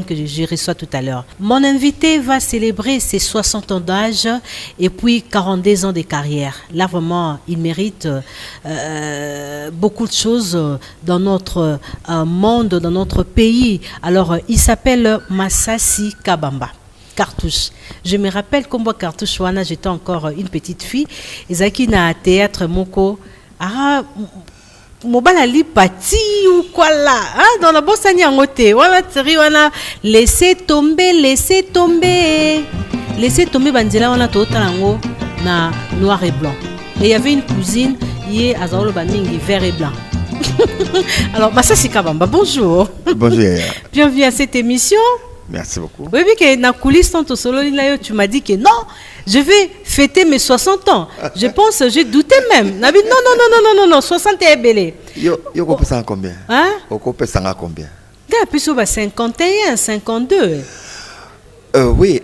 que je reçois tout à l'heure. Mon invité va célébrer ses 60 ans d'âge et puis 42 ans de carrière. Là, vraiment, il mérite beaucoup de choses dans notre monde, dans notre pays. Alors, il s'appelle Masasi Kabamba. Cartouche. Je me rappelle comme moi, Cartouche, j'étais encore une petite fille. Et Zaki na théâtre moko. Mobile li pati ou quoi là, hein? Dans la bosse en côté. Voilà, série, voilà. Laissez tomber. Banzela, on a tout na noir et blanc. Et il y avait une cousine, qui est à Zaolo Baningi, vert et blanc. Alors, Masasi Kabamba, bonjour. Bonjour. Bienvenue à cette émission. Merci beaucoup. Oui, que dans coulisses, tu m'as dit que non, je vais fêter mes 60 ans. Je pense, j'ai douté même. Non, 60 est belé. Yo, ça combien? Hein? Ça combien? Puis 51, 52. Oui,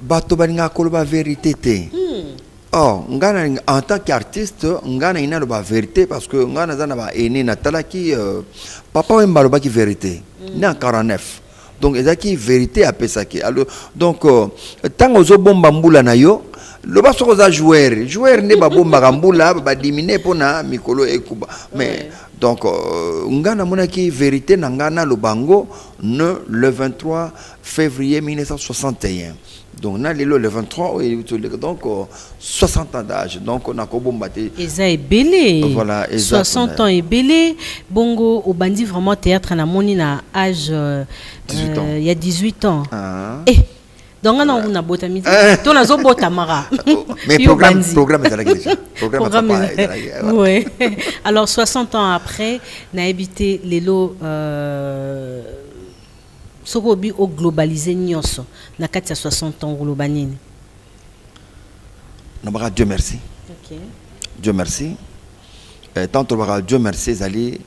bato baninga koloba vérité. Oh, en tant qu'artiste, ngana ina la vérité parce que ngana zana ba ene na talaki papa wembaloba ki vérité. Ni en 49. Donc ezaki vérité après ça qui. Alors donc tant ozo bomba mbula na yo, le ba soko za joueur ne ba bomba mbula ba diminuer pona mikolo ekuba. Mais donc ngana mona ki vérité na ngana lobango ne le 23 février 1961. Donc on a le 23 donc 60 ans d'âge. Donc on a combattu. Et ça est belé. Voilà, 60 ans est belé. Bongo au bandit vraiment théâtre na moni na âge 18 ans. Il y a 18 ans. Eh donc on a bota midi. Toi na zo bota mara. Mais programme est là déjà. Programme oui. Alors 60 ans après, n'a habité les lots Sokobi au globalisé nyonso na kati ya 60 ans globanini. Nabara Dieu merci. OK. Dieu merci. Tant on Dieu merci zali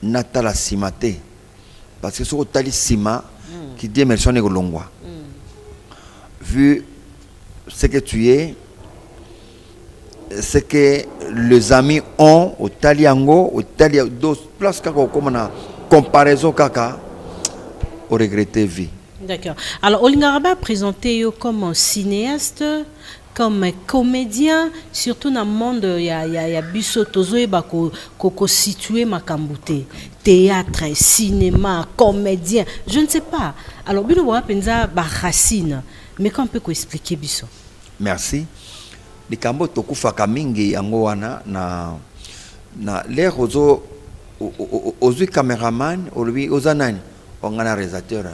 natala simate parce que sur tali sima qui dit merci on est longwa. Vu ce que tu es, ce que les amis ont au taliango au tali dos place kako comme na comparaison kaka au regretter vie. D'accord. Alors, Olingaraba a présenté comme un cinéaste, comme un comédien, surtout dans le monde, il y a Bisso Tozo et Bako situé Makambouté. Théâtre, cinéma, comédien, je ne sais pas. Alors, Bilo Wapenza Racine, mais qu'on peut expliquer Bisso? Merci. Les Kambo Tokufa Kamingi Angoana na l'air aux caméraman, aux anani. On a un réalisateur.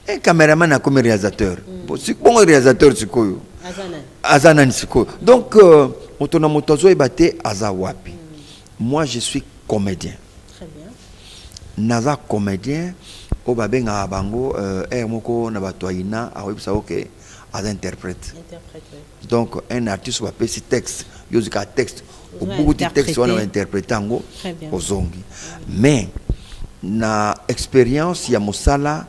Un caméraman a comme réalisateur. C'est bon réalisateur, c'est quoi? Azanan, c'est quoi? Donc, Motonamotozo est battu Azawapi. Moi, je suis comédien. Très bien. Naza comédien, au Babenga Abango, Moko Nabatoina, a Websa ok, as interprète. Donc, un artiste va payer ses textes. Il y a un texte. Au bout du texte, on va interpréter aux zongi. Mais, na expérience ya mosala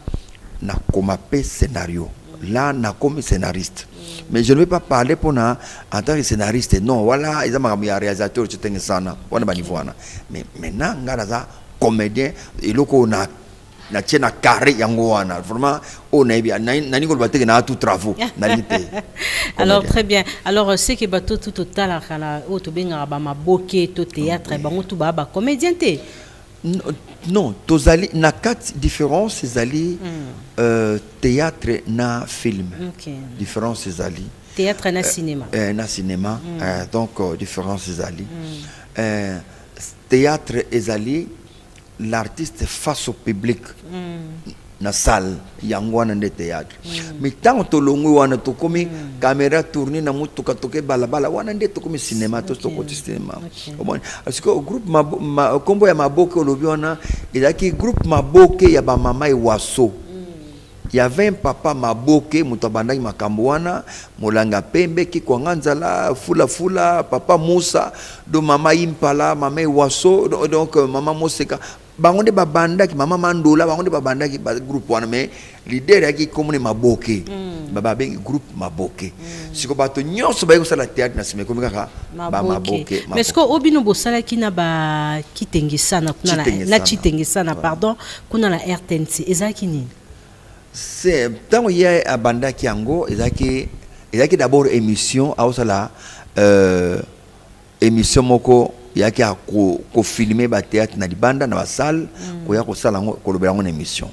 na komapé scénario là na comme scénariste mais je ne vais pas parler pour na en tant que scénariste non voilà ils ont un réalisateur tu t'es sana on a banivoana mais maintenant ngana za comédien et loko na tiena carré yango wana vraiment on a bien nani ko bateke na tout travaux na lité. Alors très bien. Alors c'est que bato tout total kala o to benga ba maboke to théâtre ba ngotu ba comédien té. Non, tozali na quatre différences zali théâtre na film. Différence zali. Théâtre na cinéma. Na cinéma. Donc différence zali. Théâtre zali l'artiste face au public. Na salle yangwana de théâtre. Mais tant to longo wana to komi caméra tournée na mutu katoke balabala wana nde to komi cinéma to to côté cinéma. Parce que groupe kombo ya maboke olobi wana ezaki groupe maboke ya ba mama Iwaso. Il y avait un papa maboke mutabandaki makambo wana molanga pembe ki kwanganzala fula papa Musa do mama Impala mama Iwaso donc mama Moseka bangonde babanda ki mama Mandola bangonde babanda ki groupe wana mais leader yaki komune Maboke baba bengi groupe Maboke siko bato nyonso bayi kosala théâtre na sime komi kaka ba Maboke mais est-ce que obino bosala ki na ba kitengisana kuna na chitengisana pardon kuna la RTNC ezaki nini c'est tango ya abanda ki yango ezaki d'abord émission aosala émission moko yaki a ko filmer ba théâtre na libanda na ba salle ko ya ko sala ko lobela ngone émission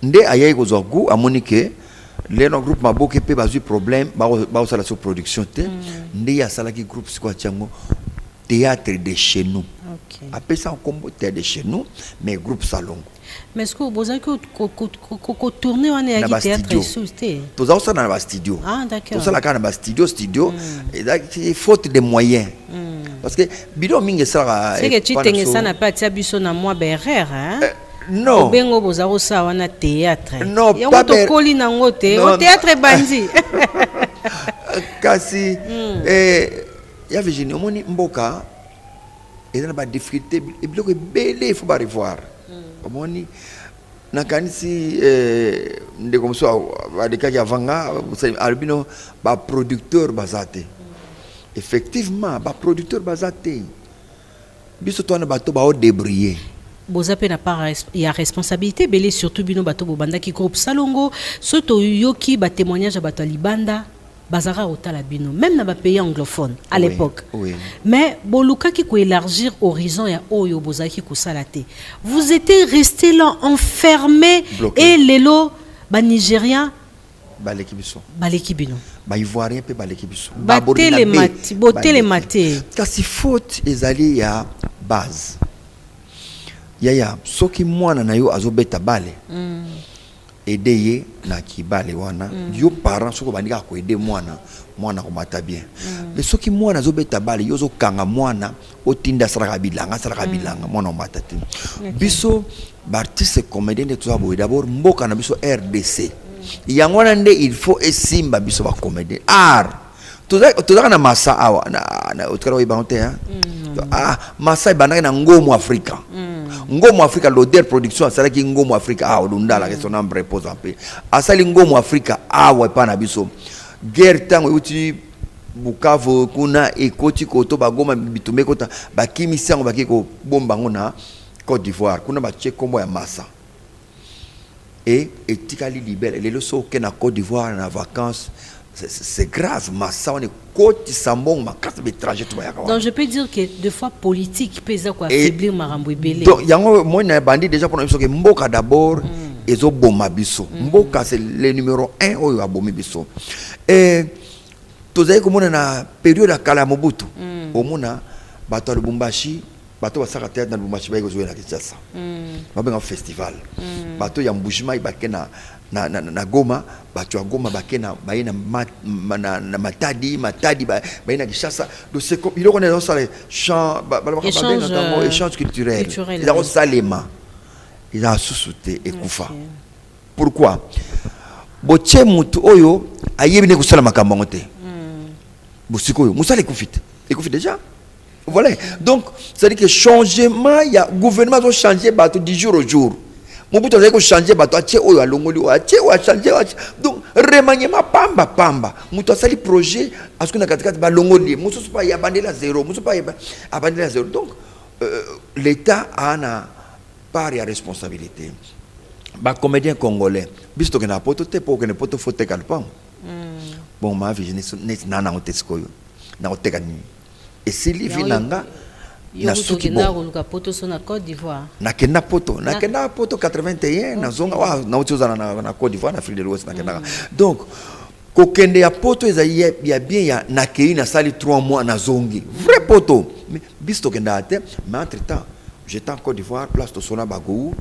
nde ayayi ko zogu amonike le no groupe Maboke pe bazui problème ba sala sur production te nde ya sala ki groupe siko tiango théâtre de chez nous après ça on combo théâtre de chez nous mais groupe Salongo mais est-ce que vous avez que tourner on est à théâtre sous-té tous ça dans le studio ah d'accord tout ça là dans le studio et c'est faute de moyens parce que bidon mingi ça c'est que tu t'es ça n'a pas tia biso na moi berrer hein non bengo bozaro ça on a théâtre non pas to koli na ngote au théâtre bandi kasi ya Virginie omoni mboka et dans ba difficulté et biloko belé il faut pas revoir omoni nakanisi ndeko mso adekaki avanga albino ba producteur bazate effectivement ba producteur bazate biso to na bato ba o débrouiller bozape na part il y a responsabilité belé surtout bino bato bobanda ki groupe Salongo soto yoki ba témoignage bato libanda bazara otala bino même na ba pays anglophone à l'époque mais boluka ki ko élargir horizon ya oyo bozaki ko salate vous étiez resté là enfermé et lelo ba Nigérien baleki biso ba ivoirien pe baleki biso ba télématé kasi faute ezali ya base ya soki mwana na yo azobeta bale aider na kibale wana yo parents soko bandika ko aider mwana ko mata bien mais soki mwana azobeta bale yo zo kanga mwana otinda saraka bilanga mwana mata te biso ba artiste comédien de tout d'abord mboka na biso RDC yango nde il faut esimba biso ba comédien art tozaka na masa awa na otkara ibante hein masa ibandaka na ngomo Afrika ngomo Afrika l'odeur production asala ki ngomo Afrika olunda la question nombre repose un peu asali ngomo Afrika awa pa na biso guerre tango uti Bukavu kuna ekoti koto bagoma bitume kota bakimi sango bakiko bomba ngona Côte d'Ivoire kuna ba che kombo ya masa et etikali libère les leçons que na Côte d'Ivoire na vacances c'est grave massa on est côte sambon ma carte de trajet tout ya donc je peux dire que deux fois politique pesa quoi affaiblir marambo ebele donc yango moi na bandi déjà pour que mboka d'abord ezo boma biso mboka c'est le numéro 1 oyo abomi biso et tozai komona na période ya kala Mobutu omona bato Lubumbashi bato basaka théâtre na Lubumbashi baiko jouer na Kinshasa babenga festival bato ya Mbushima ibakena na Goma bato ya Goma bakena baina na Matadi baina Kinshasa donc c'est comme il y a ça les chants échange culturel il y a Salema il a sous-souté et kufa pourquoi boche mutu oyo ayebi ne kusala makambo ngote bosiko oyo musala ekufite déjà voilà donc c'est à dire que changement il y a gouvernement doit changer bato du jour au jour Mobutu a changer bato atie oyo alongoli o changer donc remaniement pamba mutu asali projet asko na katikati ba longoli mutu pas ya bandela zéro mutu pas abandela zéro donc l'état a na part ya responsabilité ba comédien congolais bisto que na poto te po que ne poto fote kalpam bon ma vie net nana oteskoyo na otekani et si livi nanga na suki bon na poto so na Côte d'Ivoire na kenda poto 81 na zonga wa na utuzana na Côte d'Ivoire na Afrique de l'Ouest na kenda donc kokende ya poto ezali ya bien ya na kei na sali 3 mois na zongi vrai poto mais bisto kenda te mais entre temps j'étais en Côte d'Ivoire place to sona bagou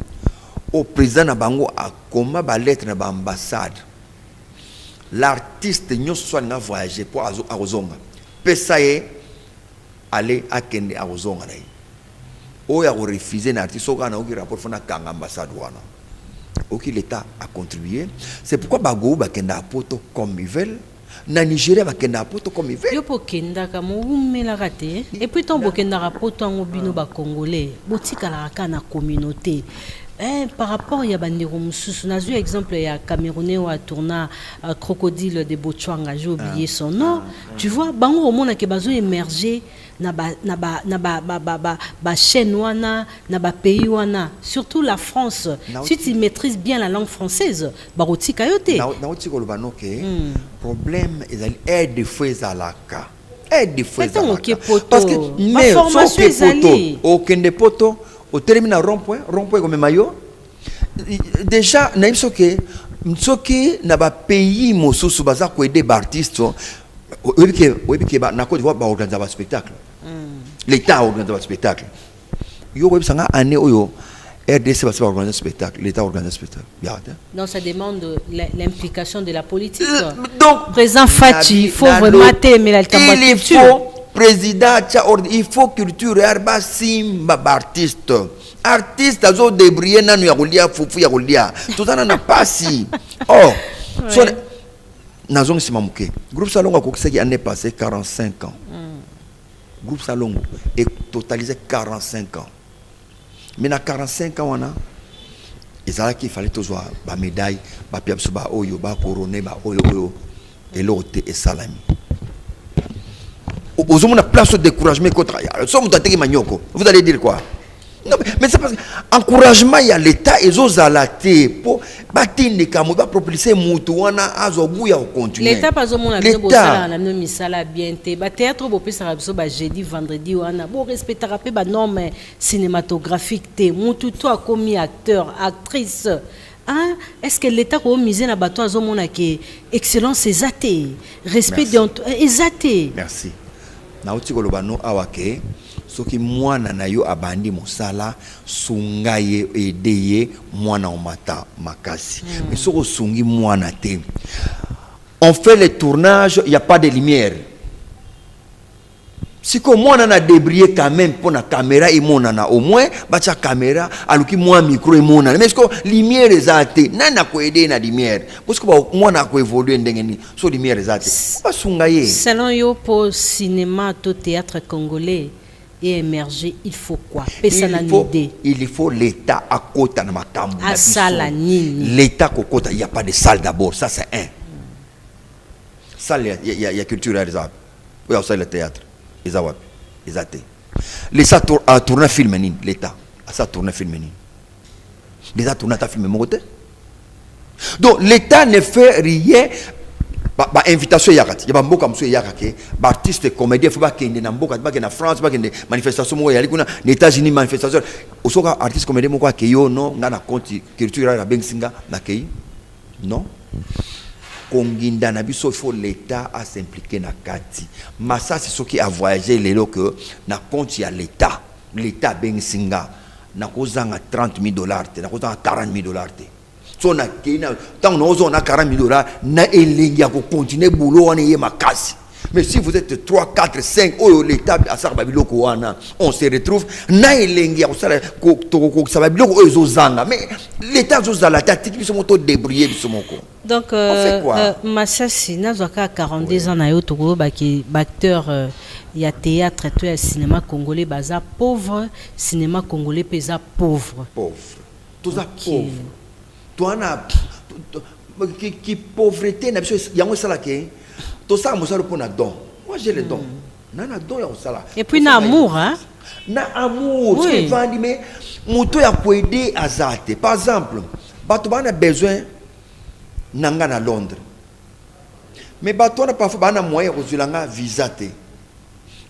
au président na bango a koma ba lettre na ba ambassade l'artiste nyo soit na voyager pour azonga pesaye aller à Kende à Ozonga naï. O ya refuser na artiste oka na oki rapport fona kanga ambassade wana. Oki l'état a contribué. C'est pourquoi bago ba Kenda poto comme ils veulent na Nigeria bakenda poto comme il veut. Yo pokenda ka mo umela raté et puis ton bokenda rapoto en obino ba congolais botika la kana communauté. Par rapport à Bandero Moussous, on a vu exemple il y a Camerounais ou à tourna Crocodile de Botswana, j'ai oublié son nom. Tu vois, bango au monde qui bazo émerger na ba chaîne wana, na ba pays wana, surtout la France. Si tu maîtrises bien la langue française, baroti kayote. Na oti ko lobano ke problème ezali aide fois alaka. Aide fois alaka. Parce que mais formation ezali okende poto au termine à rond-point comme maillot. Déjà, na imsoke msoki na ba pays mosusu baza ko aider artistes. Oui que na Côte d'Ivoire ba organiser un spectacle. L'État organise un spectacle. Yo web sanga année oyo RDC va organiser un spectacle, l'État organise un spectacle. Donc ça demande l'implication de la politique. Donc président Fachi, il faut vraiment aimer la culture. Président, il faut culture arba simba artiste. Artiste azo débrouiller nanu ya kolia fufu ya kolia. Tout ça n'a pas si. Oh. So nazong simamuke. Groupe Salongo a kokiseki année passée 45 ans. Groupe Salongo est totalisé 45 ans. Mais na 45 ans wana ezala qu'il fallait toujours ba médaille, ba piabso ba oyo, ba couronné ba oyo et l'autre et salami. Aux hommes, on a place de découragement contre. Vous allez dire quoi? Non, mais c'est parce que encouragement, il y a l'État et aux alatés pour bâtir les camots, pour propulser Moutouana à Zobouya au continent. L'État, pas au monde, l'État, on a mis ça la bien. Théâtre, on peut faire ça jeudi, vendredi, on a beau respecter la norme cinématographique. Moutou, toi, comme acteur, actrice. Hein? Est-ce que l'État a misé na bateau à Zomona qui est excellence et athée, respect des athées? Merci. Nauti kolobano awake soki mwana na yo abandi mosala sungaye edeye mwana omata makasi mais soko sungi mwana te on fait les tournages il y a pas de lumière si ko mwana na débriller quand même pour la caméra et mona na au moins bacha caméra aluki moi micro et mona mais ko lumière ezate nana ko aider na lumière parce que mwana ko évoluer ndengeni so lumière ezate pas sungaye. Selon yo pour cinéma to théâtre congolais et émerger il faut quoi? Il faut l'État à côté na makambo na sala nini l'État kokota il y a pas de salle d'abord ça c'est un salle il y a culture réalisable oui ça le théâtre l'État a tourné film l'État a tourné film l'État tourné ta film côté donc l'État ne fait rien ba invitation yakati ya mboka mso yakake ba artiste comédien faut ba kende na mboka ba kende na France ba kende manifestation mo yali kuna les États-Unis manifestation osoka artiste comédien moko akeyo no ngana compte culture ya bensinga na kei non konginda na biso il faut l'État à s'impliquer na kati massa c'est ce qui a voyagé les que na compte ya l'État bensinga na kozanga $30,000 te na kozanga $40,000 te so na kina tant nous on a $40,000 na elengi ya ko continuer boulot wana ye makasi mais si vous êtes 3 4 5 oyo l'État asarba biloko wana on se retrouve na elengi ya ko sala ko sala biloko oyo zozanga mais l'État zozala tatiki biso moto débrouiller biso moko. Donc Massassi nazwaka 42 ans na yo toko baki acteur il y a théâtre et il y a cinéma congolais baza pauvre cinéma congolais pesa pauvre tout ça pauvre toi na qui pauvreté na biso yango sala ke to ça mo sala pona don moi j'ai le don nana don ya sala et puis na amour hein na amour tu vandi mais moto ya ko aider azate par exemple bato bana besoin nanga na Londres mais bato na parfois bana moyen ko zulanga visa te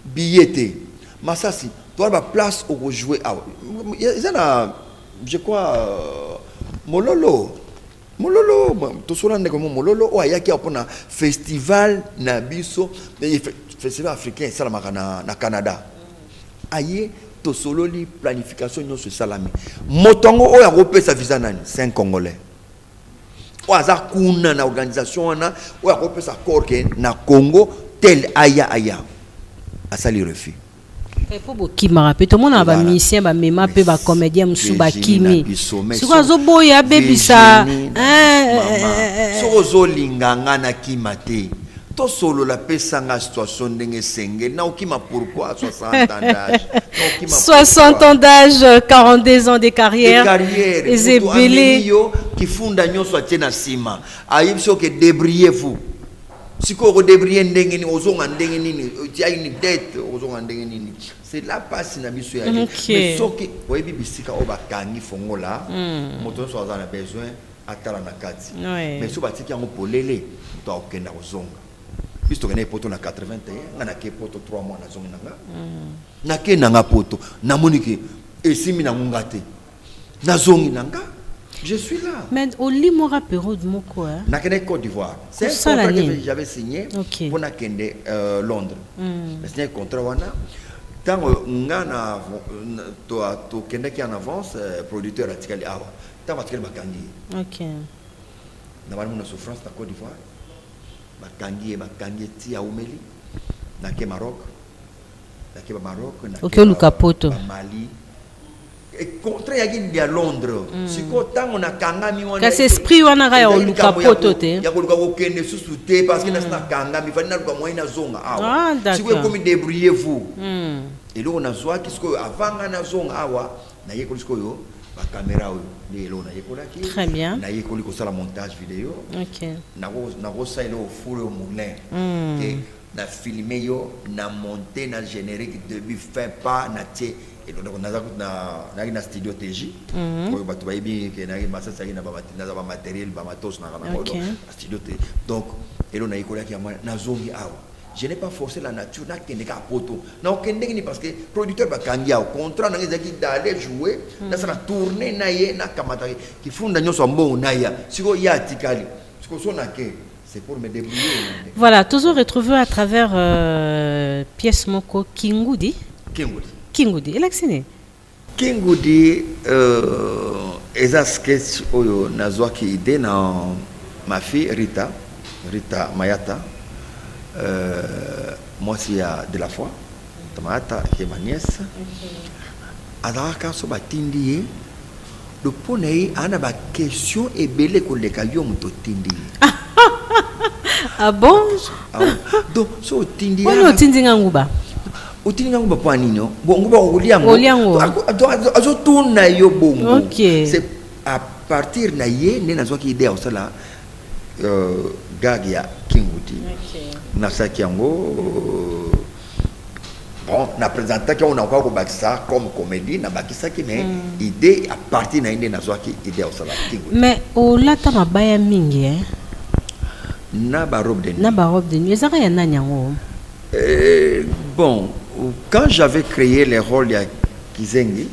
billet te Massassi toi ba place au jouer na je crois Mololo to solande comme Mololo o ayaki apona festival na biso festival africain ça na Canada aye to sololi planification non ce salami motongo o ya repesa visa nani 5 congolais o aza kuna na organisation na o ya repesa corps na Congo tel aya asali refus. Il faut beaucoup m'arrêter. Tout le monde a un musicien, un méma, un comédien, un soubakimi. C'est quoi ce boy a baby ça? Sozo linganga na kimate. Tout solo la pesanga situation ndenge sengeli na okima pourquoi 60 ans d'âge 60 ans d'âge 42 ans de carrière ezebele qui funda nyonso atena sima ayibso que débriez-vous siko ko débrier ndenge ni ozonga ndenge nini tu as une dette ozonga ndenge nini c'est là passe na biso ya mais soki oyebi bisika obakangi fongola moto so azana besoin atala na kati mais so batiki yango polele to okenda ozonga biso tokende poto na 81 nga na ke poto 3 mois na zongi nanga na ke nanga poto na monike esimi na ngunga te na zongi nanga je suis là. Mais au Limora période moko hein. Na kende Côte d'Ivoire. C'est un contrat que j'avais signé pour na kende Londres. Mais c'est un contrat wana tant nga na to kende qui en avance producteur atikali awa. Tant atikali bakangi. OK. Na bana na souffrance na Côte d'Ivoire. Bakangi ti ya umeli na ke Maroc. Na ke Maroc na OK Lukapoto. Mali. Et contrat ya Londres. Si ko tango na kangami wana. Kasi esprit wana ga ya Lukapoto te. Ya ko kende susute parce que na kangami fani na luka moina zonga awa. Si ko comme débrouillez-vous. Et là on a soit qui sko avant na zonga awa na yeko sko yo ba caméra yo de lo na yeko la ki. Très bien. Na yeko liko sala montage vidéo. OK. Na go sa ilo four au moulin. Et na filmer yo na monter na générique début fin pas na tie. Et donc on a na studio TJ pour batu bayibi ke na masa sa na ba matériel ba matos na studio TJ donc et on a école qui na zongi awa je n'ai pas forcé la nature na kende ka poto na okende ni parce que producteur ba kangi au contrat na ngezaki d'aller jouer na ça tourner na ye na kamata ki funda nyoso mbongo na ya siko ya tikali siko so na ke c'est pour me débrouiller. Voilà, toujours retrouvé à travers pièce moko Kingudi. Kingudi, électionné. Kingudi, eza sketch oyo nazwaki idée na ma fille Rita Mayata, moi aussi de la foi, Mayata qui est ma nièce. Azaka so batindi le ponei ana ba question et belé ko le kalium to tindi. Ah bon? Donc so tindi. Ono tindi nguba. Utilinga nguba kwa nino bongo ba oliango azo tuna yo bongo c'est à partir na ye ne nazo ki idée osala gag ya Kingudi na saki yango bon na présenter qu'on a encore bakisa comme comédie na bakisa ki mais idée à partir na inde nazo ki idée osala Kingudi mais o lata mabaya mingi hein na ba robe de nuit ezaka ya nani yango bon quand j'avais créé les rôles ya Kizengi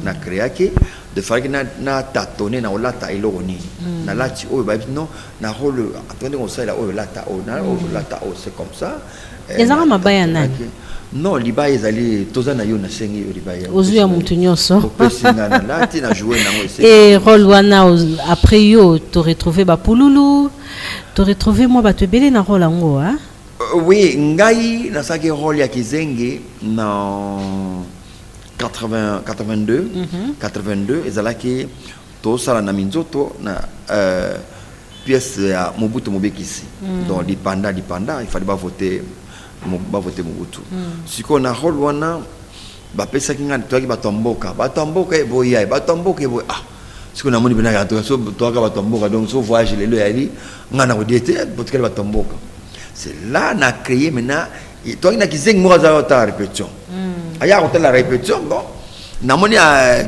na créé de faire na tâtonner na olata eloni na lati o ba non na rôle attendez on ça là o lata o na o lata o c'est comme ça ezaka mabaya nani non liba ezali tozana yo na sengi yo liba ya ozuya mutu nyonso opesinga na lati na jouer na ngose et rôle wana après yo to retrouver ba pululu to retrouver moi ba te belé na rôle ngo hein. Oui, ngai na saki rôle ya Kizengi na 82 ezalaki to sala na minzoto na pièce ya Mobutu Mobekisi donc dipanda il fallait pas voter Mobutu siko na rôle wana ba pesa kinga to ki batomboka eboya ah siko na moni bina to so to ka batomboka donc so voyage lelo yali ngana ko diete botkele batomboka. C'est là qu'on a créé maintenant. Toi, il y a qui zeng moi za ta répétition. Aya on la répétition bon. Na moni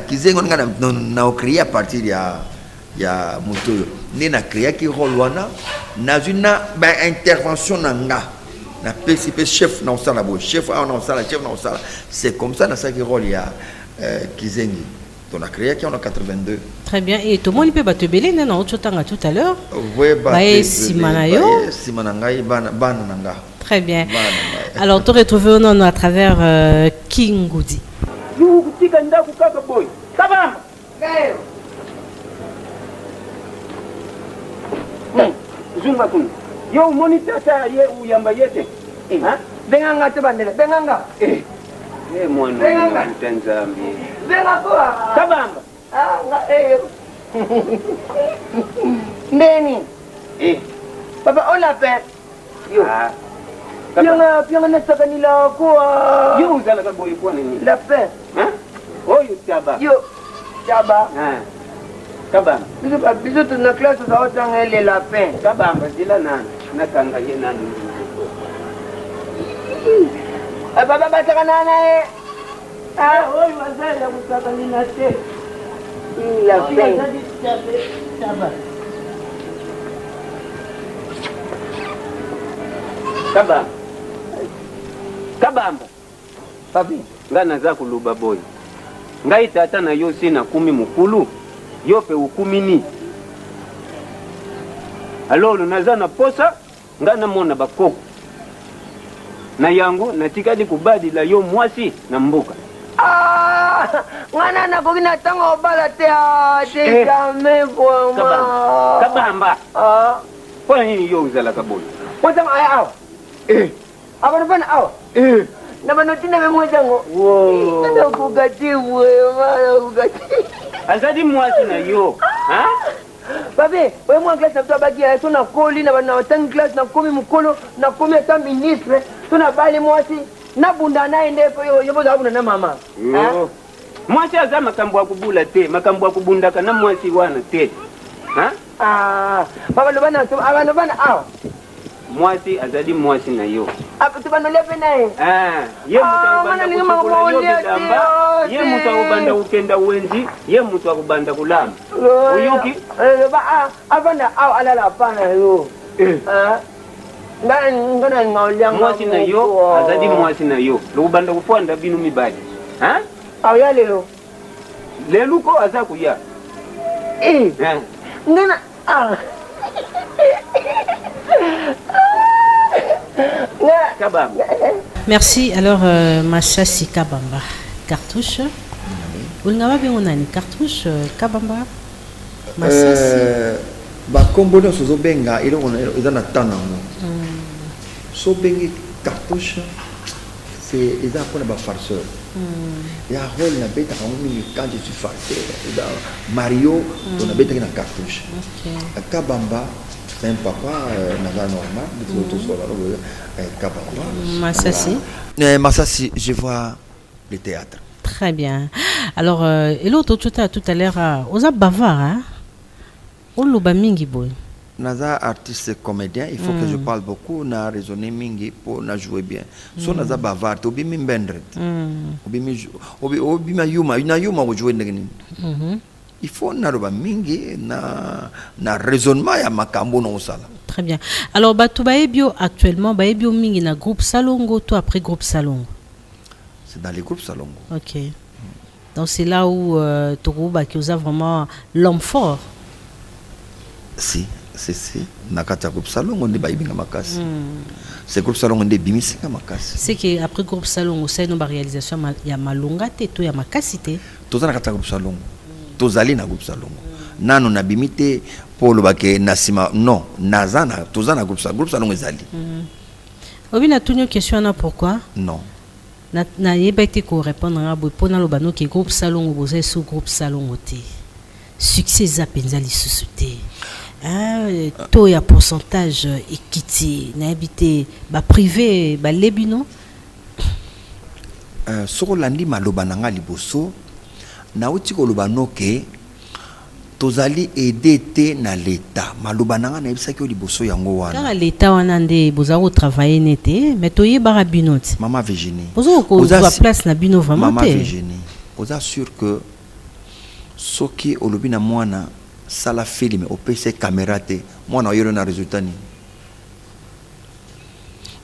qui zeng on a créé à partir ya moto. Né na créé qui rôle wana na une intervention nanga. Na PCP chef na sala bo chef na sala c'est comme ça na ça qui rôle ya qui zeng. On a créé qui en 82. Très bien. Et tout le monde peut battre belé non autre temps tout à l'heure. Oui, Simanayo. Très bien. Alors tu retrouves non à travers Kingudi. Yo monitor sa ye uyamba yete. Ha? Benganga tebandele. Benganga. Mwana Tanzania. Venga kwa Kabamba. Ndeni. Papa on l'appelle. Yo. Pianga na sakanila ko. Yo uzala ka boy kwa nini? Lapin. Hein? Oh yo chaba. Yo. Chaba. Kabamba. Biso tu na classe za otanga le lapin. Kabamba zila nani? Nakanga ye nani? Baba batakana naye. Oyo wazali ya kusakanina te. Lapin. Chaba. Kabamba. Papi, ngana za kuluba boy. Ngai tata na yo sina 10 mukulu. Yope ukumini. Alolo nazana posa ngana mona bakoko. Na yango natikadi kubadila yo mwasi na mbuka. Ngana na kokina tango bala te c'est jamais pour moi. Kabamba. Kwa nini yo uzala kaboni? Kwa sababu awa. Abana bana awa. Na banotina memwezango. Wow. Ndio kugati wewe, kugati. Azadi mwasi na yo. Ha? Babe, wewe mwa class na bagi ya tuna koli na bana watang class na komi mukolo na komi ata ministre tuna bali mwasi na bunda naye ndepo yobo za bunda na mama. Mwasi aza makambo ya kubula te, makambo ya kubundaka na mwasi wana te. Ha? Baba ndo bana abana bana awa. Mwasi azadi mwasi na yo. Apa tubanolepe naye? Ye mutu akubanda ukenda wenzi, ye mutu akubanda kulamba. Uyuki? Abana awa alala apana yo. Ngana ngaulia mwasi na yo, azadi mwasi na yo. Lukubanda kufuanda binu mibadi. Ha? Awya lelo. Lelu ko aza kuya. Ngana Merci. Alors, Machassi Kabamba. Cartouche. Vous n'avez pas bien une cartouche Kabamba. Machassi. Ba kombono sozo benga ilo na tanango. So bengi cartouche. C'est les enfants ba farceur. Il y a rôle na beta quand je suis farceur. Mario on a beta na cartouche. Kabamba c'est un papa naza normal de tout ça là Kabamba. Massassi. Massassi, je vois le théâtre. Très bien. Alors et l'autre tout à l'heure aux bavard hein. On loba mingi boy. Naza artiste comédien, il faut que je parle beaucoup, na raisonner mingi pour na jouer bien. So naza bavard, obi mi mbendret. Obi ma yuma, na yuma ko jouer ndengini. Il faut na loba mingi na raisonnement ya makambo no sala. Très bien. Alors batu baebio actuellement baebio mingi na groupe Salongo, toi après groupe Salongo. C'est dans les groupes Salongo. OK. Donc c'est là où Torouba qui a vraiment l'homme fort. Si. Nakata groupe Salongo on est binga makasi. C'est groupe Salongo on est bimisinga makasi. C'est que après groupe Salongo c'est une réalisation ya malunga te to ya makasi te. Tozana kata groupe Salongo. Tozali na groupe Salongo. Nano na bimite pour le baké nasima non nazana tozana groupe Salongo ezali. Obi na tunyo question na pourquoi? Non. Na yeba été ko répondre na bo pona lo bano ke groupe Salongo bozé sous groupe Salongo te. Succès za penzali société. Taux ya pourcentage équité na habité ba privé ba lebino soko landi maloba nanga liboso na uti ko loba noke tozali aider na l'état maloba nanga na ebisa ki liboso yango wana kala l'état wana nde bozako travailler nete mais toye bara binoti Maman Virginie bozako ko place na bino vraiment Maman Virginie oza sûr que soki olobi na mwana sala film au PC caméra te moi na yoro na résultat ni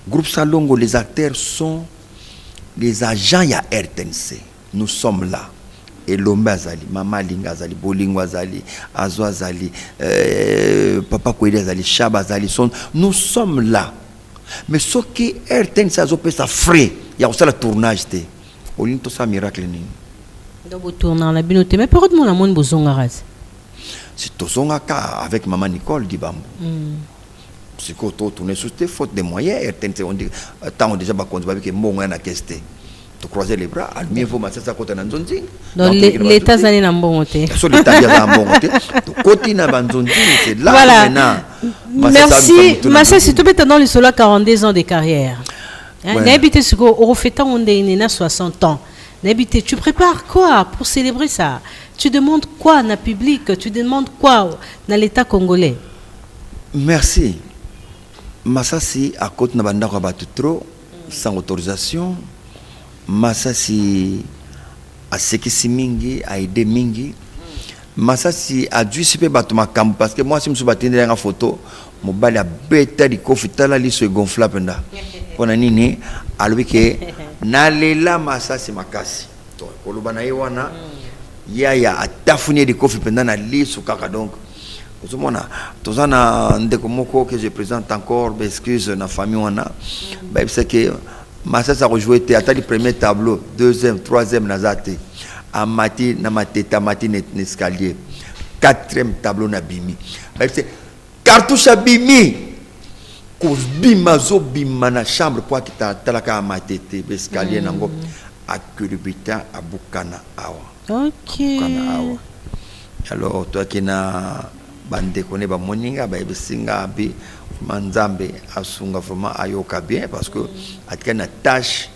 groupe Salongo les acteurs sont les agents ya RTNC nous sommes là et Lomba Azali Mama Linga Azali Bolingo Azali Azwa Azali Papa Kwede Azali Shaba Azali nous sommes là mais ce qui RTNC azope ça frais il y a aussi le tournage te olin to ça miracle ni donc au tournant la binote mais peut-être mon amone bozonga raz si tozonga ka avec maman Nicole Dibambo c'est que tourner sur tes fautes de moyens RTNC on dit tant déjà ba konzi ba ke mbongo na keste tu croiser les bras al mieux vaut Massassi à côté de Nzonzi. Donc l'état zali na mbongote. Sur l'état ya mbongote. Donc côté na Nzonzi c'est là voilà. Maintenant. Merci Massassi tu peux dans les solo 42 ans de carrière. Ouais. N'habite ce qu'on refait on est 60 ans. N'habite tu prépares quoi pour célébrer ça? Tu demandes quoi dans le public? Tu demandes quoi dans l'état congolais? Merci. Massassi à côté na banda ko battu trop sans autorisation. Massassi a sekisi mingi a aidé mingi. Massassi a dû se battre ma camp parce que moi si je me suis battu dans la photo mon bali a bêta di kofitala li se gonfla penda. Pona nini alwi ke nalela Massassi makasi. To koloba na yewana ya atafuni di kofi penda na li sukaka donc Ozomona tozana ndeko moko que je présente encore excuse na famille wana ba c'est que Massassi a rejoué théâtre le premier tableau deuxième troisième nazate amati na mateta mati escalier quatrième tableau na bimi ba c'est cartouche bimi ko bima zo bima na chambre pour kita talaka matete escalier nango akulubita abukana awa OK alors toi qui na bande connaît ba moninga ba besinga bi manzambe asunga vraiment ayoka bien parce que atkana tâche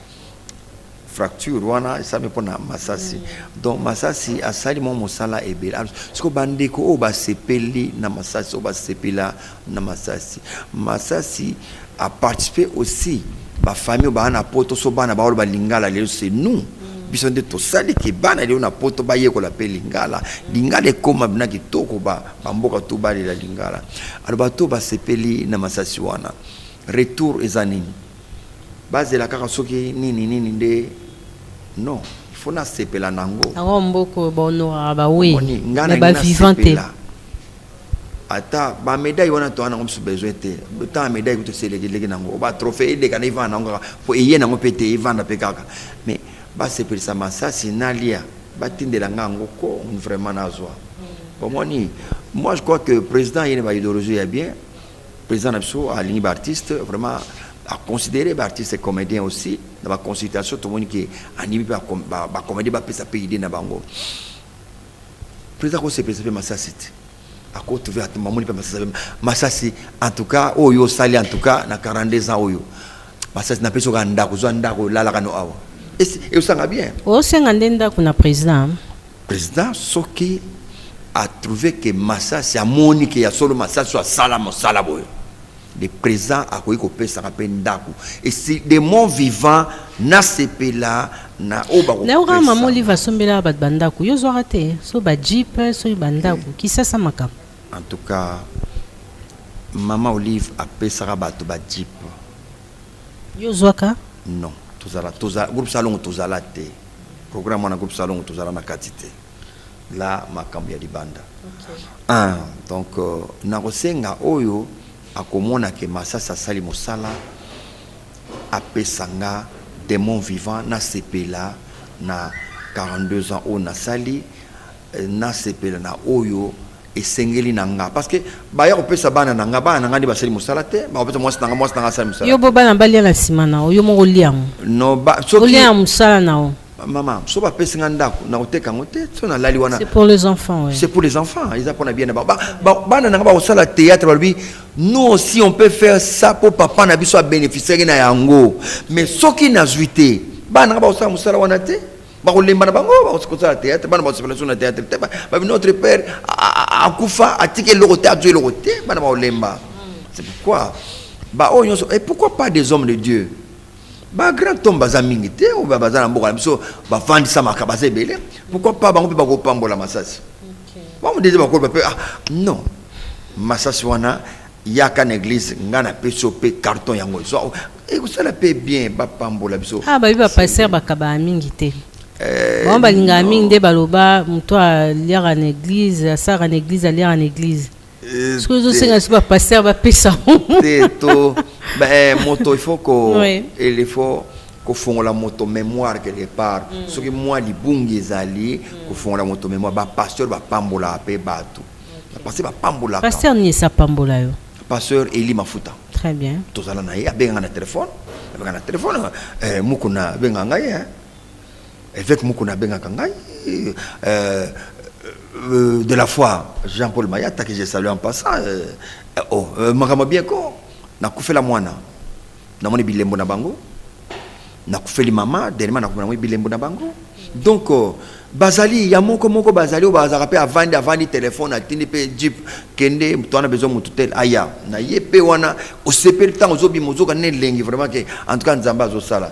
fracture wana ça me pona Massassi donc Massassi asali mo mosala ebel parce que bande ko ba sepeli na Massassi ba sepela na Massassi a participé aussi ba famille ba na poto so bana ba ba lingala lelo c'est nous biso nde tosali ke bana leo na poto ba yekola pe lingala lingala ekoma bina kitoko ba mboka to ba la lingala alors bato ba sepeli na Massassi wana retour ezanini base la kaka soki nini nde non il faut na sepela nango mboko bonora ba oui ngana ba vivante ata ba médaille wana to ana ngomsu besoin te ta médaille ko to selegi nango ba trophée de kana ivana nango po iye nango pete ivana pe kaka mais ba sepeli sa Massassi nalia batindela ngango ko vraiment nazwa pour moi je crois que le président il a une idéologie bien président Napso a l'uni artiste vraiment à considérer artiste et comédien aussi dans la consultation tout le monde qui animé par comédie ba pesa pe idée na bango président ko sepeli Massassi à côté trouver maman pas Massassi en tout cas oyo sali en tout cas na 42 ans oyo Massassi na peso ka ndako zo ndako la la kano awa et ça va bien o senga ndenda kuna président Soki a trouvé que Massassi a monique ya solo Massassi soit sala boy le président a koyi ko pesa ka pendako et c'est des morts vivants na sepela na oba ko na ora maman liva sombela ba bandako yo zo raté so ba jeep so bandako ki ça makam en tout cas maman Olive a pesa ka bato ba jeep yo zoaka non tozala groupe salon tozala te programme na groupe salon tozala na quantité là makambo ya libanda donc na kosenga oyo akomona ke Massassi sali mosala apesanga démon vivant na sepela na 42 ans o na sali na sepela na oyo esengeli nanga parce que ba ya kopesa bana nanga ndi basali mosala te ba kopesa mwasi nanga sali mosala yo bo bana balia na simana yo mo liam no ba so liam mosala na maman so ba pesinga ndako na oteka ngote so na lali wana c'est pour les enfants ouais. C'est pour les enfants ils apprennent bien bana nanga ba osala théâtre ba lui nous aussi on peut faire ça pour papa na biso bénéficier na yango mais soki na zuité bana ba osala mosala wana te ba ko lemba na bango ba osala théâtre bana ba osala na théâtre te ba notre père akufa atike lokote adjouer lokote bana ba lemba c'est pourquoi ba o nyonso et pourquoi pas des hommes de Dieu ba grand homme bazamingi te ou ba bazana mboka biso ba vandi sa makabase belé pourquoi pas bango pe ba ko pambola Massassi ba mo désir ba ko ba non Massassi wana yaka na église ngana peso pe carton yango so et ça la paie bien ba pambola biso ba biba passer ba kaba mingi te ba balinga mingi de baloba mto a lire en église a sara en église a lire en église ce que je sais pas passer ba pesa to moto il faut que il faut ko fongola moto mémoire quelque part ce que moi li bungi ezali ko fongola moto mémoire ba pasteur ba pambola pe bato passer ba pambola pasteur ni sa pambola yo pasteur Eli Mafuta très bien tozala na ye abenga na téléphone mukuna benga ngai évêque Mukuna Benga Kangai, de la foi, Jean-Paul Mayata, que j'ai salué en passant, Makama Bieko, n'a fait la moine, n'a mon bilembo na bango, n'a fait les mamas, dernièrement n'a fait bilembo na bango. Donc, Bazali, il y a mon moko Bazali, ou Bazarape avant de téléphone, à Tinipe, Jeep, Kende, tu as besoin de tout tel, Aya, na yepe wana, au CP le temps, aux obi mozo, qu'on est lengi, vraiment, en tout cas, Nzamba, Zosala.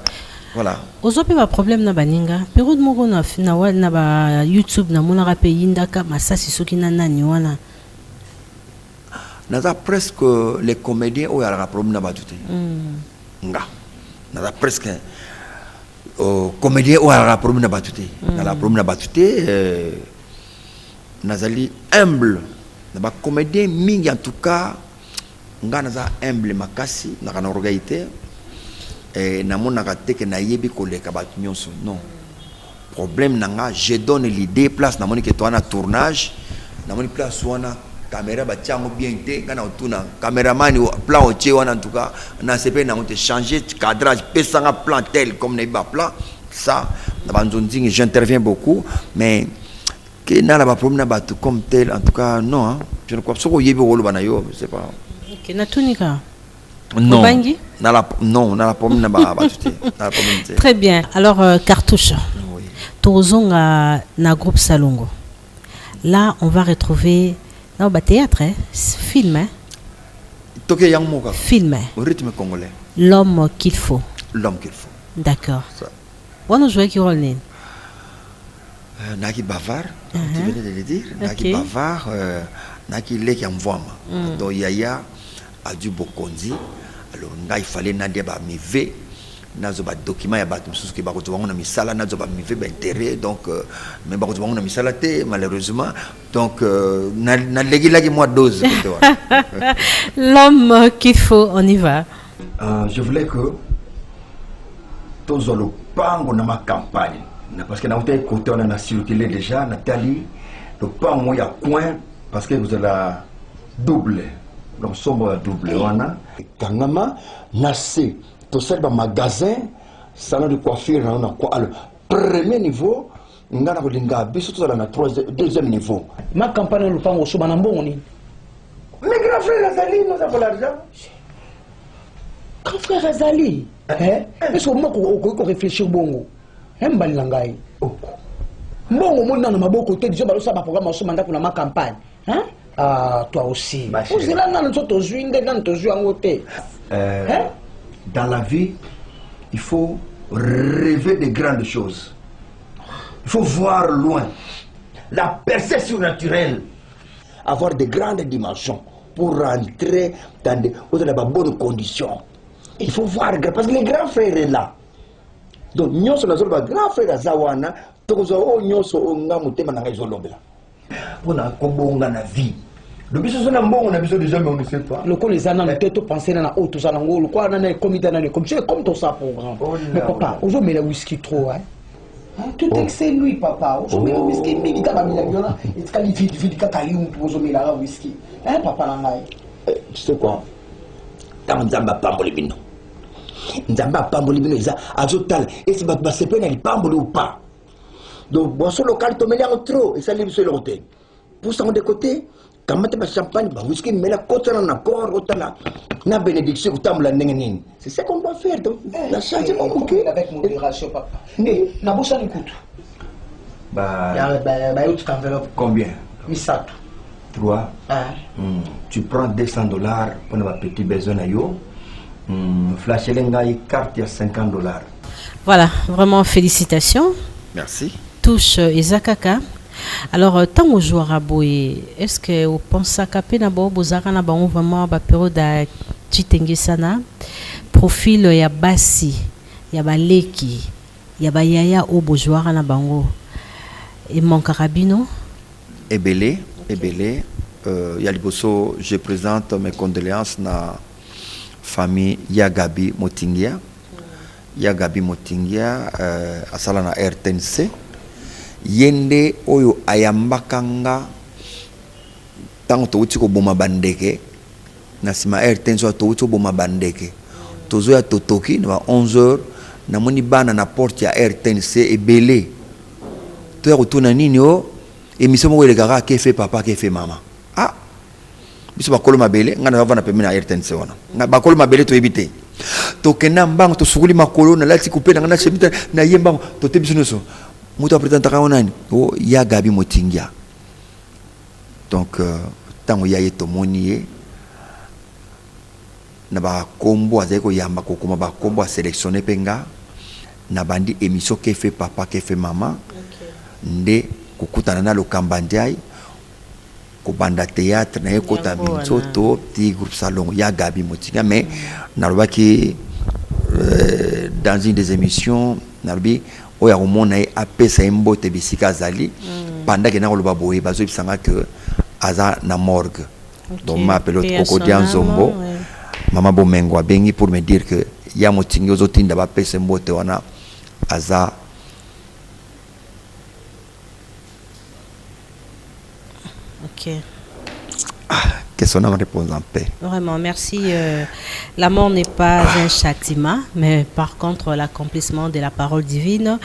Voilà. Aujourd'hui, pas problème na baninga. Période moko na ba YouTube na mona rape yindaka masasi soki na nani wana. Naza presque les comédiens où il y a un problème na batute. Nga. Naza presque comédiens où il y a un problème na batute. Na la problème na batute nazali humble. Na ba comédien mingi en tout cas nga naza humble makasi na kana orgaité. Et na mon nagate que na yebi koleka bat nyonso non problème nanga je donne l'idée place na moni que toi na tournage na moni place wana caméra ba tiango bien té kana otuna cameraman plan o tché wana en tout cas na CP na monte changer cadrage pesanga plan tel comme na ba plan ça na banzonzi j'interviens beaucoup mais que na la ba problème na ba comme tel en tout cas non hein? Je ne crois pas que yebi rolo bana yo c'est pas OK na tunika. Non, non, la pomme n'a pas. Très bien. Alors, cartouche. Oui. Tozonga na groupe Salongo. Là, on va retrouver non, bah, théâtre, hein? Film. Hein? Film. Au rythme congolais. L'homme qu'il faut. L'homme qu'il faut. D'accord. On a joué qui rôle né? Naki bavard, tu venais de le dire. Naki bavard, Naki leki amvoama. Donc Yaya a dû bokondi. Alors il fallait nadia ba mivé nazo ba document ya ba msusu ki ba ko tuwango na misala nazo ba mivé ba intérêt donc mais ba ko tuwango na misala té malheureusement donc na legi lagi moi dose. L'homme qu'il faut, on y va. Je voulais que tous le pango na ma campagne parce que na côté côté on a circulé déjà Nathalie le pango ya coin parce que vous avez la double. Donc, sombre double. Kangama, Nassé, tout ça, le magasin, salon de coiffure, on a quoi? Le premier niveau, on a le deuxième niveau. Ma campagne, le pan au Soubanambo, mais grand frère Azali, nous avons l'argent. Grand frère Azali, est-ce qu'on réfléchit au bongo? Un balangaï. Bongo, mon nom, ma beaucoup, tu dis, ça va programme au mandat pour ma campagne. Hein? Ah, toi aussi. Dans la vie, il faut rêver de grandes choses. Il faut voir loin. La percée surnaturelle. Avoir de grandes dimensions pour rentrer dans de bonnes conditions. Il faut voir, parce que les grands frères sont là. Donc, nous sommes les grands frères de Zawana. Nous sommes les vie. Le biso na mbongo na biso déjà mais on ne sait pas. Le col les années na tête penser na auto ça na ngolo quoi na comité na comme c'est comme tout ça programme. Mais papa, aujourd'hui mais le whisky trop hein. Tout excès lui papa, aujourd'hui le whisky mingi ka ba milagona, et qualifie vite ka kali aujourd'hui la whisky. Hein papa na ngai. Tu sais quoi? Tant nzamba pamboli bino. Nzamba pamboli bino ça azotal et c'est ba c'est pas na pamboli ou pas. Donc boisson local to mêler en trop et ça libre sur le côté. Pour ça de côté quand tu as champagne, tu whisky, mais la côte en accord, na bénédiction, c'est ça qu'on doit faire. Donc, la charge est avec modération, papa. Mais, na bossa n'écoute. Combien? 800. 3. Tu prends $200 pour nos petits besoins. Flash Lenga carte à $50. Voilà, vraiment félicitations. Merci. Touche Ezakaka. Alors, tant que je suis est-ce que vous pensez que vous avez vraiment une période de Chitengisana, profil ya basi, ya baleki, ya bayaya au bourgeois na bango et mon carabino? Ebele, Yaliboso, je présente mes condoléances na famille Yagabi Motingia. Yagabi Motingia, asala na RTNC. Yende oyo ayambakanga tango touti ko boma bandeke na sima RTNC touti ko boma bandeke tozo ya totoki na 11h namoni bana na porte ya RTNC ebele to ya kotuna nini o émission moko elekaka ke fait papa ke fait maman ah biso bakolo mabele nga na vana pemena na RTNC wana na bakolo mabele to ebite to kena mbango to sukuli makolo na lati kupenda nga na chemita na yembango to te biso noso muto apretanta ka onani o ya Gabi Motingia donc tango ya yeto moni na ba kombo azeko yamba ko kuma ba kombo a sélectionner penga na bandi émission ke fait papa ke fait maman nde kukutana na lokambandiai ko banda théâtre na ekota minzoto ti groupe salon ya Gabi Motinga mais nalobaki dans une des émissions nalobi oya komona apesa mbote bisika zali pendant que na koloba boye bazo bisanga que aza na morgue donc ma pelote Kokodia Nzombo Maman Bomengo a bengi pour me dire que ya Motinga ozotinda ba pesa mbote wana aza. Ok. Qu'est-ce qu'on a répondu en paix? Vraiment, merci. La mort n'est pas un châtiment, mais par contre l'accomplissement de la parole divine.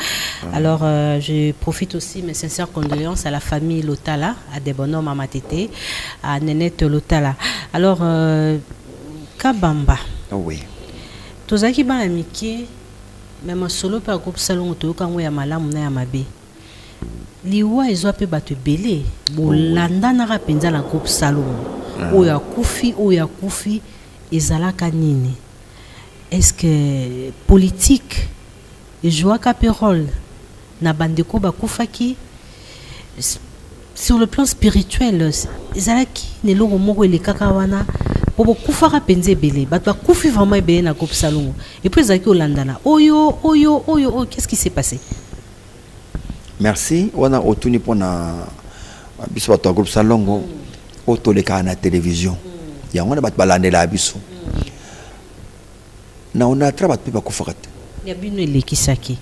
Alors, je profite aussi mes sincères condoléances à la famille Lotala, à des bonhommes à Matete, à Nenette Lotala. Alors, Kabamba. Oui. Tozaki ba amiki, même solo par groupe salon to kango ya malamu na ya mabe. Liwa ezoape bato belé bolanda na rapenza na groupe salon oya kufi ezalaka nini? Est-ce que politique joua caperole na bandeko bakufaki sur le plan spirituel ezalaki neloko moko elekaka wana po kufaka penze belé bato bakufi vraiment belé na groupe salon et puis ezalaki olandana oyo qu'est-ce qui s'est passé? Merci. On a obtenu pour na biso bato groupe salongo otoleka na télévision. Ya on a bat balande la biso. Na on a trabat pe bakufakat. Ya bino elekisaki.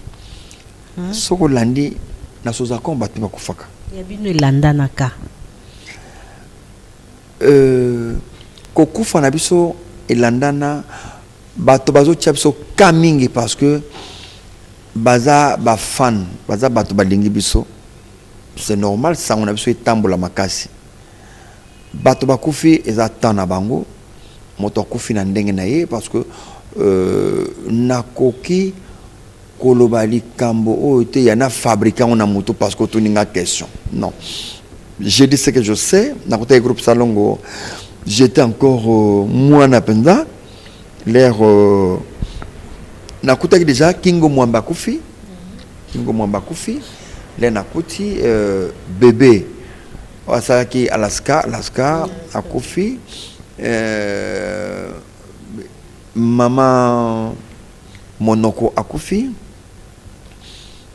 Soko landi na soza combat pe bakufaka. Ya bino elanda naka. Kokufa na biso elandana bato bazo tchapso kamingi parce que baza ba fan baza bato balingi biso c'est normal ça on a biso etambola makasi bato bakufi eza tana bango moto kufi na ndenge na ye parce que nakoki kolobali kambo o te yana fabricant on a moto parce que toninga question non j'ai dit ce que je sais na côté groupe salongo j'étais encore moi na penda l'air nakutaki déjà Kingo Mwamba Kufi le nakuti bébé asaki Alaska akufi maman Monoko akufi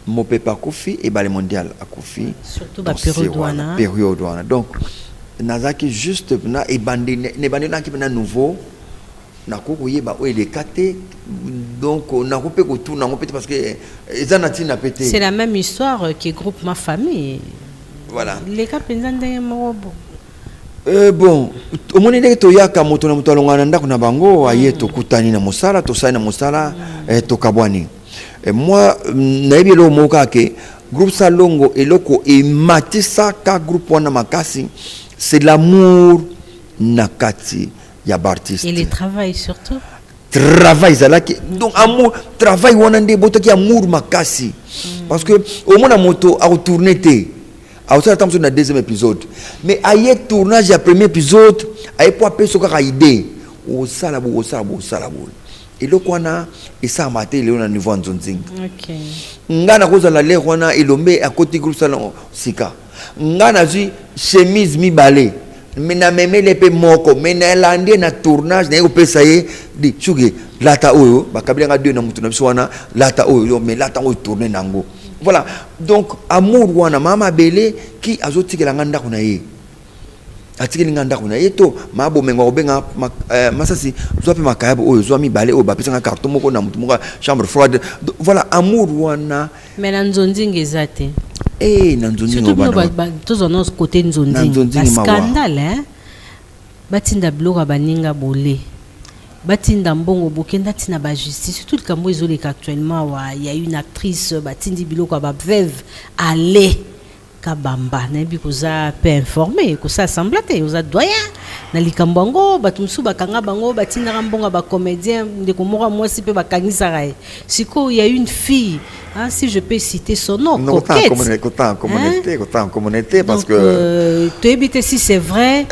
Mopepa akufi et Balé Mondial akufi surtout la période wana donc nazaki juste na et bandi ne bandi na ki na nouveau nakoko yeba o elekate donc nakope ko tout nakope parce que ezanati na pété. C'est la même histoire que groupe Ma Famille. Voilà. Les cas pendant mobo. Bon, au moment où to yaka moto na moto alongana ndako na bango aye to kutani na mosala to sai na mosala to kabwani. Et moi nayebi lo moka ke groupe Salongo eloko e matisa ka groupe wana makasi c'est l'amour nakati. Et le travail surtout. Travail zalaki donc amour travail wanande botaki amour makasi parce que au moins la moto a retourné té a aussi attendre na deuxième épisode mais aye tournage ya premier épisode aye po apé soka idée au sala bo et le kwana et ça maté le na niveau nzonzing OK ngana koza la le wana ilombe à côté groupe salon sika ngana zi chemise mi balé mais na meme les pe moko mais na landé na tournage na ko saye di chuge lata oyo bakabila nga deux na mutu na biso wana lata oyo mais lata oyo tourner nango voilà donc amour wana mama belé qui azotikela nganda kuna ye atikeli nganda kuna ye to mabo mengo benga masasi zope makayabo oyo zo mi balé oyo bapesa nga carton moko na mutu moko chambre froide voilà amour wana mais na nzonzinga ezate nanzonzinga bana tous on nos côté nzonzinga scandale hein batinda bloka baninga bolé batinda mbongo bokenda tina ba justice tout le cambo ezoleka actuellement il y a une actrice batindi biloko ba veuve aller kabamba na bi koza peu informé ko ça semble te oza doyen na likambo ngo batumsu bakanga bango batinda mbongo ba comédien de komora moi si pe bakangisa rae siko il y a une fille hein, si je peux citer son nom coquette communauté parce que tu évites si c'est vrai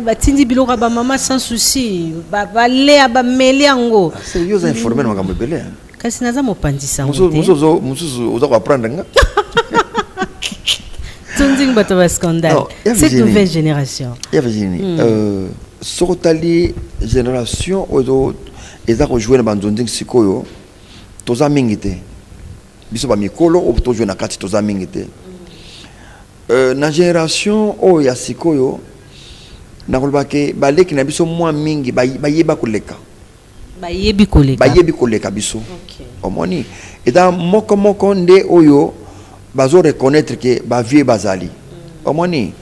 batindi biloko ba maman sans souci ba le ba meli yango c'est yo informé na makambo belé kasi naza mopandisa musuzu uza ko apprendre nga scandale. Cette nouvelle génération. Sokotali génération ils ont joué dans bandonding sikoyo toza mingite biso ba mikolo o to jouer na kati toza mingite na génération o ya sikoyo na kolbake baleki na biso mwa mingi ba yeba koleka bayebi koleka biso omoni eta moko nde oyo bazo reconnaître que ba vieux bazali omoni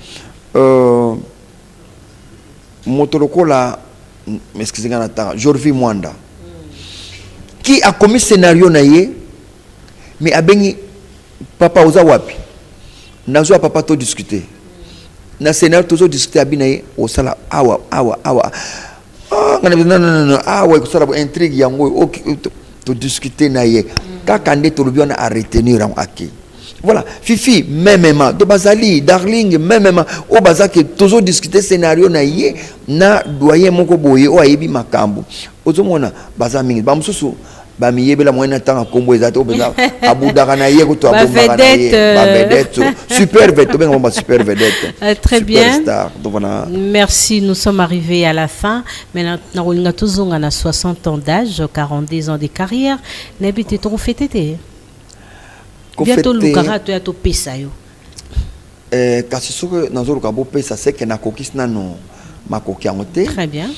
motolokola excusez-moi nata Jorvi Mwanda qui a commis scénario na ye mais abengi papa oza wapi nazo papa to discuter na scénario tozo discuter abinaye au sala awa non awa ko sala intrigue yango to discuter na ye kaka nde to lobiona a retenir en acquis. Voilà, Fifi, même de Bazali, Darling, même au bazaki, toujours discuter scénario na yé, na doyen moko boye, o ayebi makambo. Ozomona, bazami, bamsusu, bamiyebe la moyenne temps à combo exact, au beza, abudara na yé, to abudara na yé, vedette, super vedette, super vedette. Très bien. Star, donc voilà. Merci, nous sommes arrivés à la fin. Maintenant, on a tous 60 ans d'âge, 42 ans de carrière. N'habitez trop fêté. Bientôt lukara to ya to pesa yo kasi soko nazo lukabo pesa c'est que na kokis nano makoki angote très bien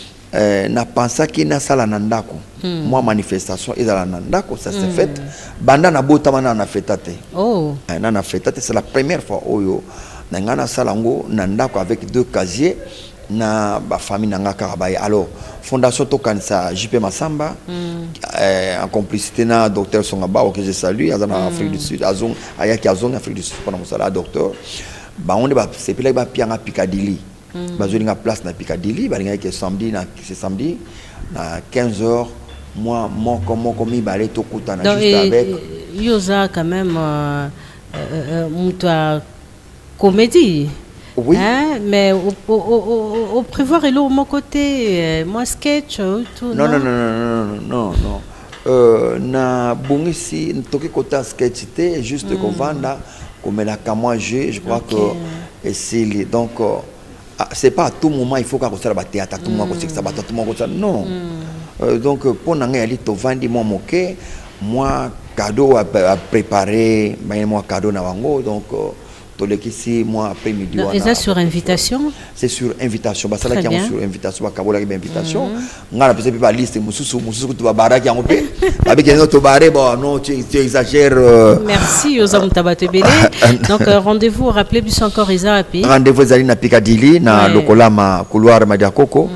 na pensa ki na sala na ndako moi manifestation ezala na ndako ça s'est fait banda na botama na fetate na fetate c'est la première fois oyo na ngana sala ngo na ndako avec 2 casiers na ba famille na ngaka baye alors fondation Tokansa JP Massamba en complicité na docteur Songaba que je salue en Afrique du Sud azon ayaki azon Afrique du Sud pendant mon sala docteur ba on ba c'est puis là ba pianga Piccadilly ba zolinga place na Piccadilly ba linga que samedi na c'est samedi na 15h moi mon mi balé to kutana juste avec yoza quand même muta comédie. Oui. Hein, mais au prévoir et là au mon côté, moi sketch tout. Non. Na bongisi ntoki kota sketch té juste qu'on vanda comme la kamwaje, je crois que et c'est donc c'est pas à tout moment il faut qu'on soit à théâtre, tout moment que ça bat tout moment ça non. Donc pour nanga ali to vandi moi moké, moi cadeau à préparer, moi cadeau na wango donc ici moi après-midi et ça sur invitation c'est sur invitation bah ça là qui est sur invitation kabola qui invitation ngala peut pas liste mususu tu bara qui en pe avec un autre baré bon non tu exagères merci aux hommes tabatebele donc rendez-vous rappelez plus encore Isapi rendez-vous zali na Piccadilly na lokolama couloir Madiakoko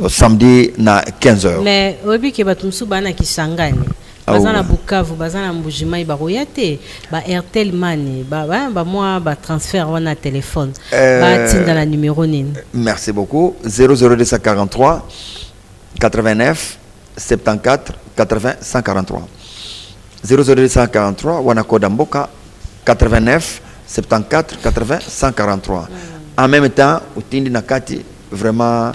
samedi na 15h mais obi ke batumsu bana kisangani bazana Bukavu bazana Mbujimai baroyate ba Airtel Money ba moi ba transfert wana téléphone ba tinda la numéro nini. Merci beaucoup 00243 89 74 80 143 00243 wana code mboka 89 74 80 143 en même temps utindi nakati vraiment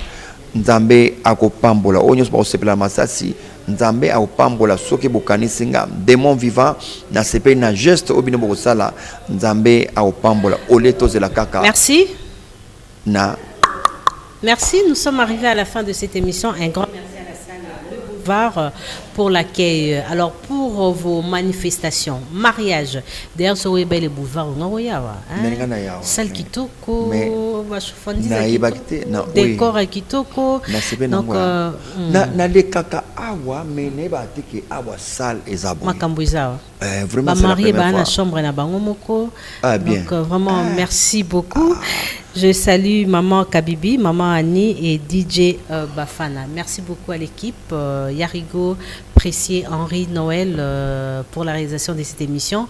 nzambe akopambola onyo ba osepela masasi nzambe a opambola soki bokanisinga démon vivant na sepe na geste obino bokosala nzambe a opambola oleto zela kaka. Merci. Merci, nous sommes arrivés à la fin de cette émission. Un grand merci à la salle Le Boulevard pour l'accueil. Alors pour vos manifestations, mariage, d'ailleurs ce webel le boulevard on a salle kitoko, décor à kitoko. Donc na de kaka awa mene ba teke awa salle ezabo. Makambo ezaba. Vraiment c'est la première fois. Ba marié ba na chambre na bango moko. Ah bien. Donc vraiment merci beaucoup. Je salue Maman Kabibi, Maman Annie et DJ Bafana. Merci beaucoup à l'équipe. Yarigo, Pressier, Henri, Noël pour la réalisation de cette émission.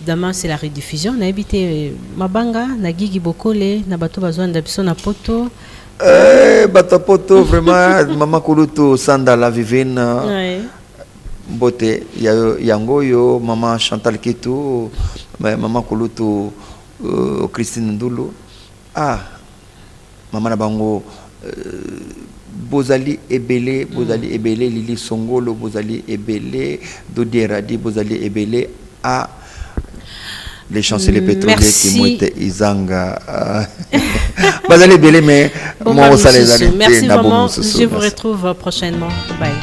Demain, c'est la rediffusion. On a habité Mabanga, Nagigi Bokole, Nabato Bazouan Dabiso Napoto. Batapoto, vraiment, Maman Kulutu, Sanda la Vivine. Beauté, Yangoyo, Maman Chantal Ketou, Maman Kulutu, Christine Ndoulou. Ah, Maman Nabango, Bozali Ebele, Lili Songolo, Bozali Ebele, Dodi Radi, Bozali Ebele, ah, les chanceliers pétroliers qui m'ont Izanga. Bozali Ebele, mais bon, moi, merci maman, je vous retrouve prochainement. Bye.